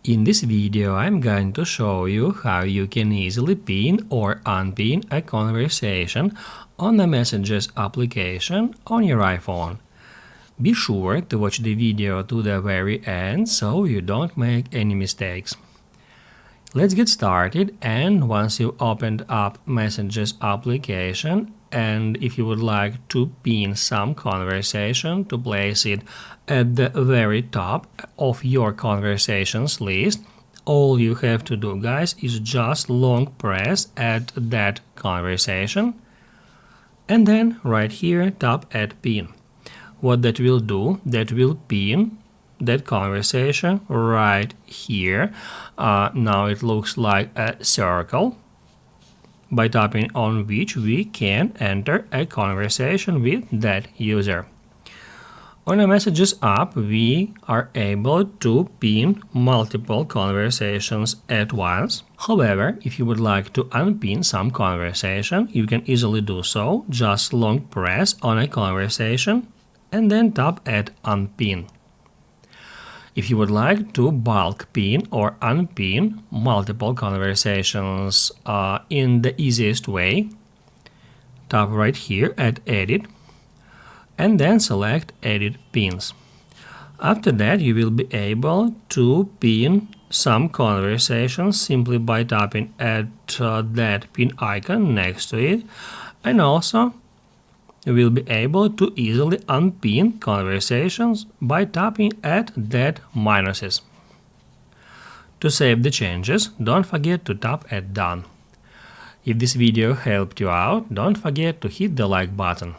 In this video, I'm going to show you how you can easily pin or unpin a conversation on the Messages application on your iPhone. Be sure to watch the video to the very end so you don't make any mistakes. Let's get started, and once you've opened up Messages application, and if you would like to pin some conversation to place it at the very top of your conversations list, all you have to do, guys, is just long press at that conversation and then right here tap Add Pin. What that will do, that will pin that conversation right here. Now it looks like a circle, by tapping on which we can enter a conversation with that user. On a Messages app, we are able to pin multiple conversations at once. However, if you would like to unpin some conversation, you can easily do so. Just long press on a conversation and then tap Add Unpin. If you would like to bulk pin or unpin multiple conversations in the easiest way, tap right here at Edit and then select Edit Pins. After that, you will be able to pin some conversations simply by tapping at that pin icon next to it, and also you will be able to easily unpin conversations by tapping at that minuses. To save the changes, don't forget to tap at Done. If this video helped you out, don't forget to hit the like button.